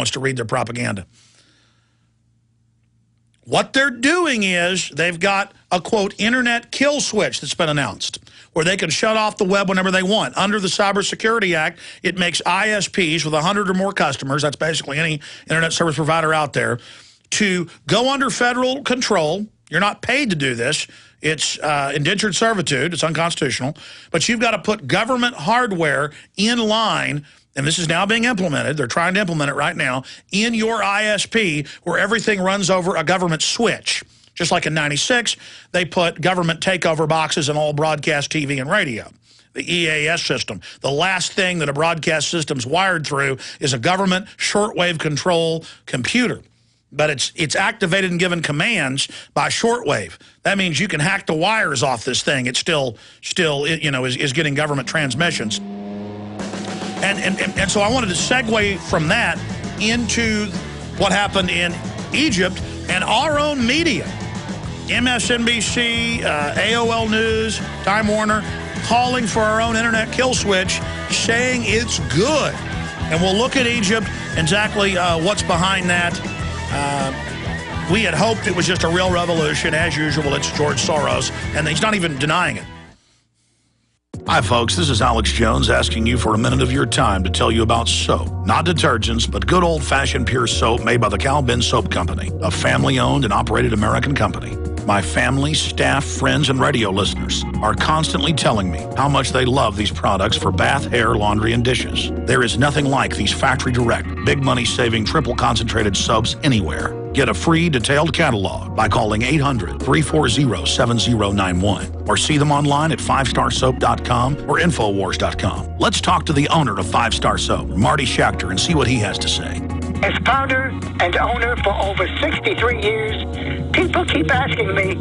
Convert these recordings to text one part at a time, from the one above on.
wants to read their propaganda. What they're doing is they've got a, quote, internet kill switch that's been announced, where they can shut off the web whenever they want. Under the Cybersecurity Act, it makes ISPs with 100 or more customers, that's basically any internet service provider out there, to go under federal control. You're not paid to do this. It's indentured servitude. It's unconstitutional. But you've got to put government hardware in line, and this is now being implemented. They're trying to implement it right now, in your ISP, where everything runs over a government switch. Just like in '96, they put government takeover boxes in all broadcast TV and radio. The EAS system. The last thing that a broadcast system's wired through is a government shortwave control computer. But it's activated and given commands by shortwave. That means you can hack the wires off this thing. It's still you know, is getting government transmissions. And so I wanted to segue from that into what happened in Egypt and our own media. MSNBC, AOL News, Time Warner, calling for our own internet kill switch, saying it's good. And we'll look at Egypt, exactly what's behind that. We had hoped it was just a real revolution. As usual, it's George Soros, and he's not even denying it. Hi, folks. This is Alex Jones asking you for a minute of your time to tell you about soap. Not detergents, but good old-fashioned pure soap made by the Cal Ben Soap Company, a family-owned and operated American company. My family, staff, friends, and radio listeners are constantly telling me how much they love these products for bath, hair, laundry, and dishes. There is nothing like these factory-direct, big money-saving, triple-concentrated soaps anywhere. Get a free detailed catalog by calling 800-340-7091 or see them online at 5starsoap.com or Infowars.com. Let's talk to the owner of 5 Star Soap, Marty Schachter, and see what he has to say. As founder and owner for over 63 years, people keep asking me,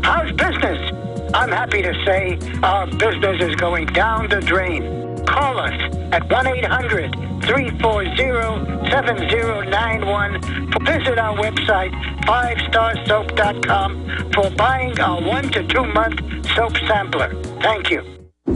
how's business? I'm happy to say our business is going down the drain. Call us at 1-800-340-7091. Visit our website, 5starsoap.com, for buying our 1 to 2 month soap sampler. Thank you.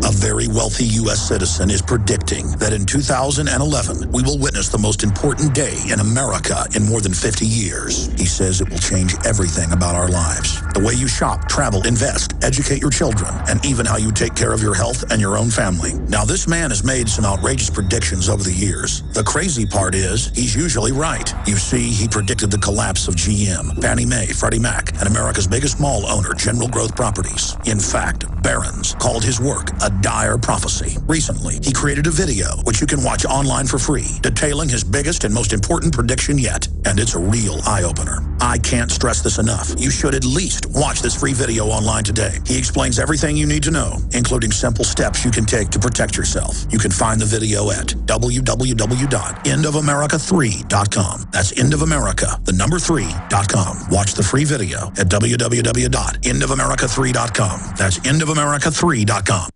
A very wealthy U.S. citizen is predicting that in 2011, we will witness the most important day in America in more than 50 years. He says it will change everything about our lives. The way you shop, travel, invest, educate your children, and even how you take care of your health and your own family. Now, this man has made some outrageous predictions over the years. The crazy part is, he's usually right. You see, he predicted the collapse of GM, Fannie Mae, Freddie Mac, and America's biggest mall owner, General Growth Properties. In fact, Barron's called his work a dire prophecy. Recently, he created a video, which you can watch online for free, detailing his biggest and most important prediction yet. And it's a real eye-opener. I can't stress this enough. You should at least watch this free video online today. He explains everything you need to know, including simple steps you can take to protect yourself. You can find the video at www.endofamerica3.com. That's endofamerica, the number 3.com. Watch the free video at www.endofamerica3.com. That's endofamerica3.com.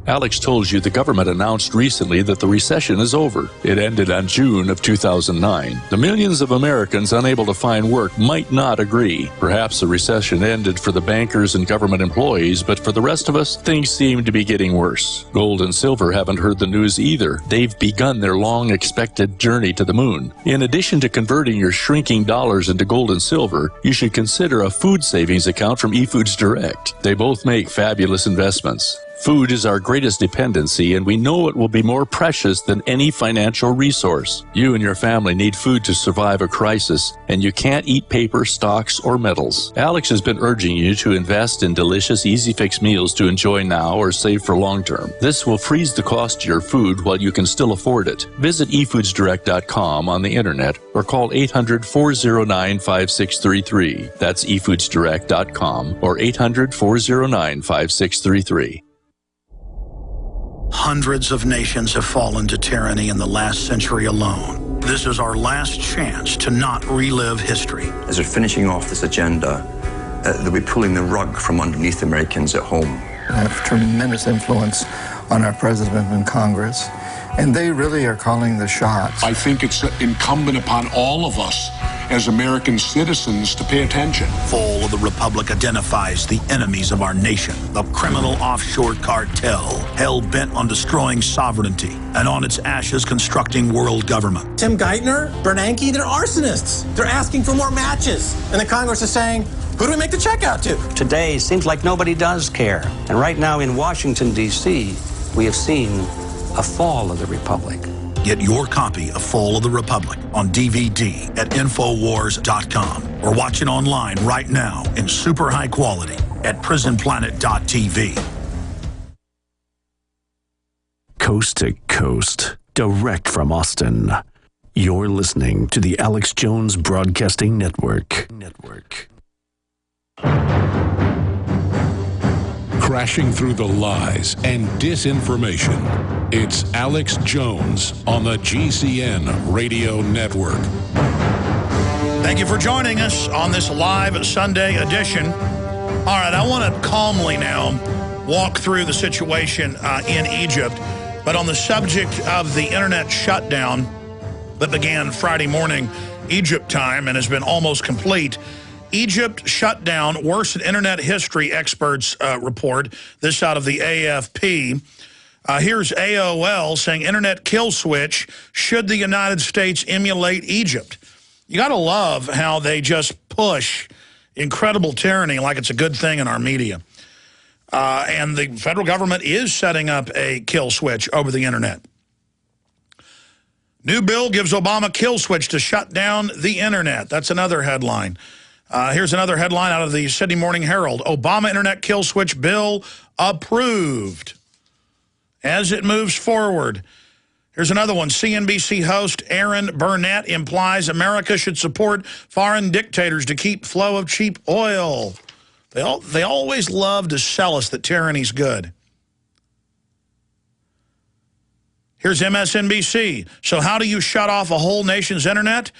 Alex told you the government announced recently that the recession is over. It ended on June of 2009. The millions of Americans unable to find work might not agree. Perhaps the recession ended for the bankers and government employees, but for the rest of us, things seem to be getting worse. Gold and silver haven't heard the news either. They've begun their long-expected journey to the moon. In addition to converting your shrinking dollars into gold and silver, you should consider a food savings account from eFoods Direct. They both make fabulous investments. Food is our greatest dependency, and we know it will be more precious than any financial resource. You and your family need food to survive a crisis, and you can't eat paper, stocks, or metals. Alex has been urging you to invest in delicious, easy-fix meals to enjoy now or save for long-term. This will freeze the cost of your food while you can still afford it. Visit efoodsdirect.com on the internet or call 800-409-5633. That's efoodsdirect.com or 800-409-5633. Hundreds of nations have fallen to tyranny in the last century alone. This is our last chance to not relive history. As they're finishing off this agenda, they'll be pulling the rug from underneath Americans at home. I have tremendous influence on our president and Congress, and they really are calling the shots. I think it's incumbent upon all of us as American citizens to pay attention. Fall of the Republic identifies the enemies of our nation, the criminal offshore cartel, hell-bent on destroying sovereignty, and on its ashes constructing world government. Tim Geithner, Bernanke, they're arsonists. They're asking for more matches. And the Congress is saying, who do we make the check out to? Today seems like nobody does care. And right now in Washington, D.C., we have seen a fall of the Republic. Get your copy of Fall of the Republic on DVD at Infowars.com or watch it online right now in super high quality at PrisonPlanet.tv. Coast to coast, direct from Austin. You're listening to the Alex Jones Broadcasting Network. Crashing through the lies and disinformation. It's Alex Jones on the GCN Radio Network. Thank you for joining us on this live Sunday edition. All right, I want to calmly now walk through the situation in Egypt. But on the subject of the internet shutdown that began Friday morning Egypt time and has been almost complete, Egypt shut down worse than internet history, experts report. This out of the AFP. Here's AOL saying internet kill switch, should the United States emulate Egypt? You got to love how they just push incredible tyranny like it's a good thing in our media. And the federal government is setting up a kill switch over the internet. New bill gives Obama kill switch to shut down the internet. That's another headline. Here's another headline out of the Sydney Morning Herald. Obama internet kill switch bill approved. As it moves forward, here's another one. CNBC host Aaron Burnett implies America should support foreign dictators to keep flow of cheap oil. They always love to sell us that tyranny's good. Here's MSNBC. So how do you shut off a whole nation's internet?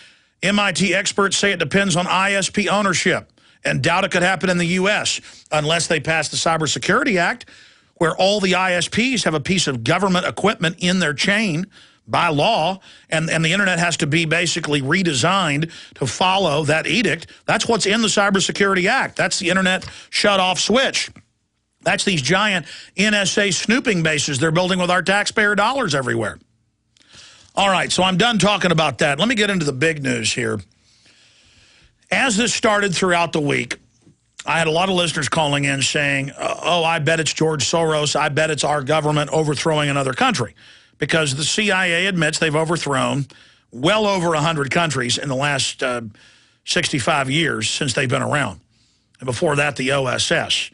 MIT experts say it depends on ISP ownership and doubt it could happen in the U.S. unless they pass the Cybersecurity Act, where all the ISPs have a piece of government equipment in their chain by law, and the internet has to be basically redesigned to follow that edict. That's what's in the Cybersecurity Act. That's the internet shut-off switch. That's these giant NSA snooping bases they're building with our taxpayer dollars everywhere. All right, so I'm done talking about that. Let me get into the big news here. As this started throughout the week, I had a lot of listeners calling in saying, oh, I bet it's George Soros. I bet it's our government overthrowing another country. Because the CIA admits they've overthrown well over 100 countries in the last 65 years since they've been around. And before that, the OSS.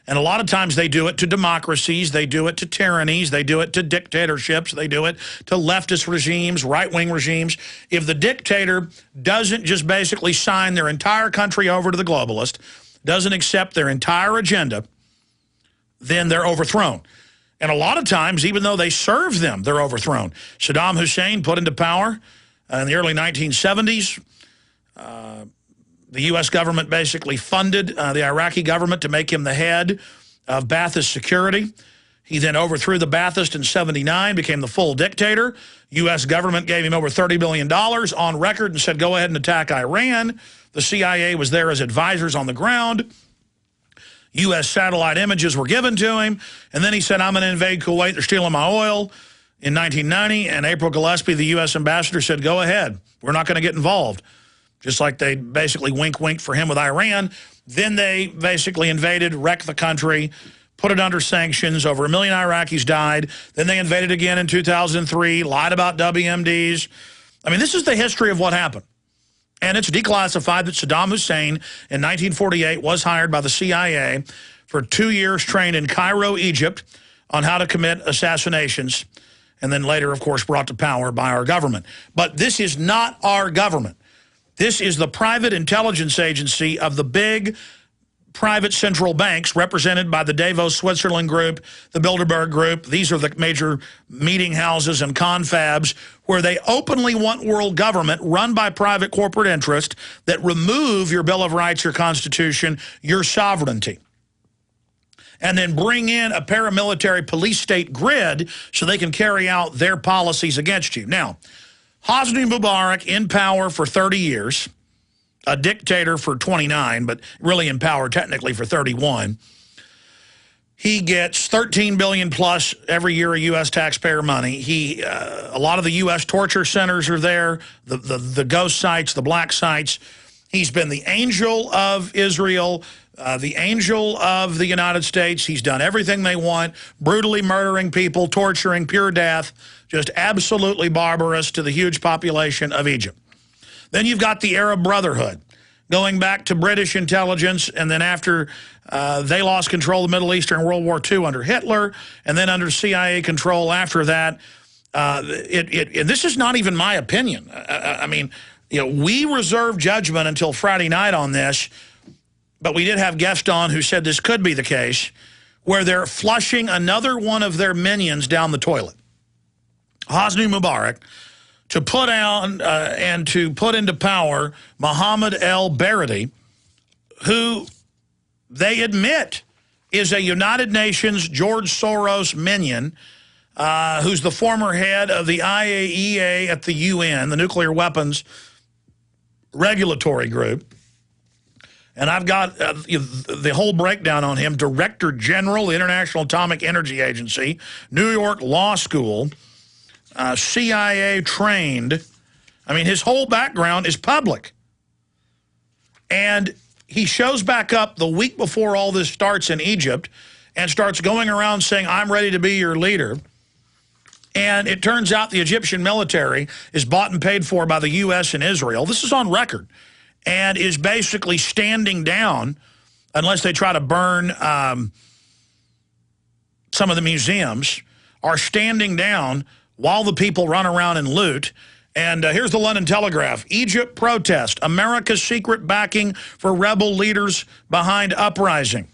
And a lot of times they do it to democracies, they do it to tyrannies, they do it to dictatorships, they do it to leftist regimes, right-wing regimes. If the dictator doesn't just basically sign their entire country over to the globalist, doesn't accept their entire agenda, then they're overthrown. And a lot of times, even though they serve them, they're overthrown. Saddam Hussein put into power in the early 1970s. The U.S. government basically funded the Iraqi government to make him the head of Ba'athist security. He then overthrew the Ba'athists in '79, became the full dictator. U.S. government gave him over $30 billion on record and said, go ahead and attack Iran. The CIA was there as advisors on the ground. U.S. satellite images were given to him. And then he said, I'm going to invade Kuwait. They're stealing my oil in 1990. And April Gillespie, the U.S. ambassador, said, go ahead. We're not going to get involved. Just like they basically wink-winked for him with Iran. Then they basically invaded, wrecked the country, put it under sanctions. Over 1 million Iraqis died. Then they invaded again in 2003, lied about WMDs. I mean, this is the history of what happened. And it's declassified that Saddam Hussein in 1948 was hired by the CIA for 2 years trained in Cairo, Egypt, on how to commit assassinations, and then later, of course, brought to power by our government. But this is not our government. This is the private intelligence agency of the big private central banks represented by the Davos, Switzerland group, the Bilderberg group. These are the major meeting houses and confabs where they openly want world government run by private corporate interest that remove your Bill of Rights, your Constitution, your sovereignty, and then bring in a paramilitary police state grid so they can carry out their policies against you. Now, Hosni Mubarak in power for 30 years, a dictator for 29, but really in power technically for 31. He gets $13 billion plus every year of U.S. taxpayer money. A lot of the U.S. torture centers are there, the ghost sites, the black sites. He's been the angel of Israel, the angel of the United States. He's done everything they want, brutally murdering people, torturing, pure death, just absolutely barbarous to the huge population of Egypt. Then you've got the Arab Brotherhood, going back to British intelligence, and then after they lost control of the Middle East during World War II under Hitler, and then under CIA control after that. This is not even my opinion. I mean, you know, we reserve judgment until Friday night on this, but we did have guests on who said this could be the case, where they're flushing another one of their minions down the toilet. Hosni Mubarak, to put on and to put into power Mohammed el-Baradei, who they admit is a United Nations George Soros minion, who's the former head of the IAEA at the UN, the Nuclear Weapons Regulatory Group. And I've got the whole breakdown on him. Director General, International Atomic Energy Agency, New York Law School, CIA trained. I mean, his whole background is public. And he shows back up the week before all this starts in Egypt and starts going around saying, I'm ready to be your leader. And it turns out the Egyptian military is bought and paid for by the U.S. and Israel. This is on record. And is basically standing down, unless they try to burn some of the museums, are standing down while the people run around and loot. And here's the London Telegraph. Egypt protest. America's secret backing for rebel leaders behind uprising.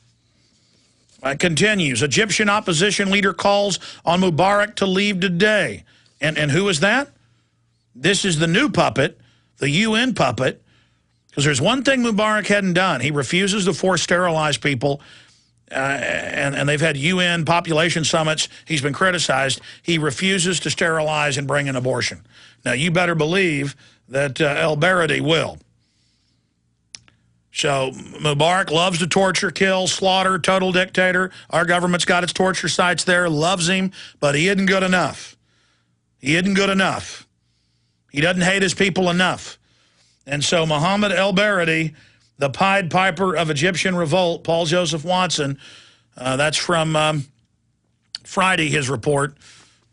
Continues. Egyptian opposition leader calls on Mubarak to leave today. And who is that? This is the new puppet, the UN puppet. Because there's one thing Mubarak hadn't done. He refuses to force sterilize people. And they've had UN population summits. He's been criticized. He refuses to sterilize and bring an abortion. Now, you better believe that el-Baradei will. So Mubarak loves to torture, kill, slaughter, total dictator. Our government's got its torture sites there, loves him, but he isn't good enough. He isn't good enough. He doesn't hate his people enough. And so Mohammed el-Baradei, the Pied Piper of Egyptian revolt, Paul Joseph Watson, that's from Friday, his report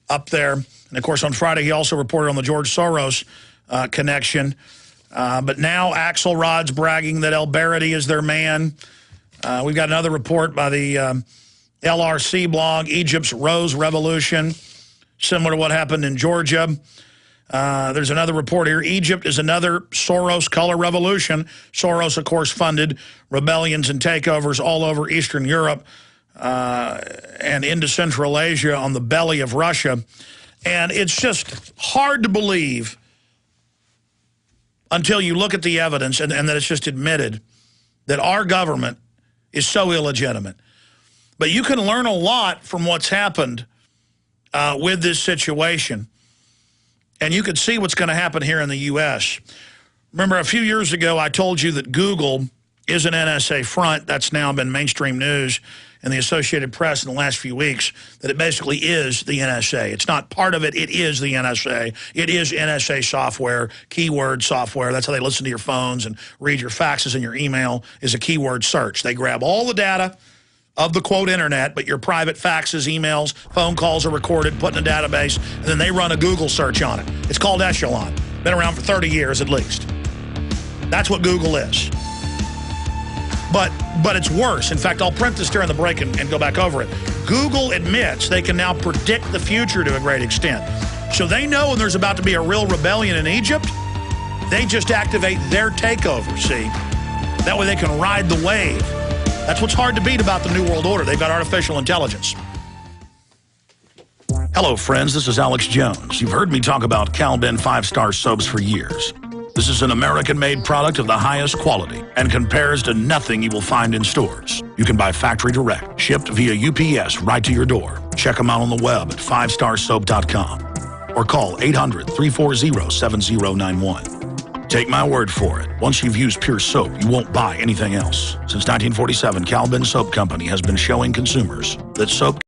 up there. And, of course, on Friday, he also reported on the George Soros connection. But now Axelrod's bragging that el-Baradei is their man. We've got another report by the LRC blog, Egypt's Rose Revolution, similar to what happened in Georgia. There's another report here. Egypt is another Soros color revolution. Soros, of course, funded rebellions and takeovers all over Eastern Europe and into Central Asia on the belly of Russia. And it's just hard to believe until you look at the evidence and that it's just admitted that our government is so illegitimate. But you can learn a lot from what's happened with this situation. And you could see what's going to happen here in the U.S. Remember, a few years ago, I told you that Google is an NSA front. That's now been mainstream news in the Associated Press in the last few weeks, that it basically is the NSA. It's not part of it. It is the NSA. It is NSA software, keyword software. That's how they listen to your phones and read your faxes and your email is a keyword search. They grab all the data of the, quote, internet, but your private faxes, emails, phone calls are recorded, put in a database, and then they run a Google search on it. It's called Echelon. Been around for 30 years at least. That's what Google is. But it's worse. In fact, I'll print this during the break and go back over it. Google admits they can now predict the future to a great extent. So they know when there's about to be a real rebellion in Egypt, they just activate their takeover, see? That way they can ride the wave. That's what's hard to beat about the New World Order. They've got artificial intelligence. Hello, friends. This is Alex Jones. You've heard me talk about Cal-Ben 5-star soaps for years. This is an American-made product of the highest quality and compares to nothing you will find in stores. You can buy factory direct, shipped via UPS right to your door. Check them out on the web at 5starsoap.com or call 800-340-7091. Take my word for it. Once you've used Pure soap, you won't buy anything else. Since 1947, Cal-Ben Soap Company has been showing consumers that soap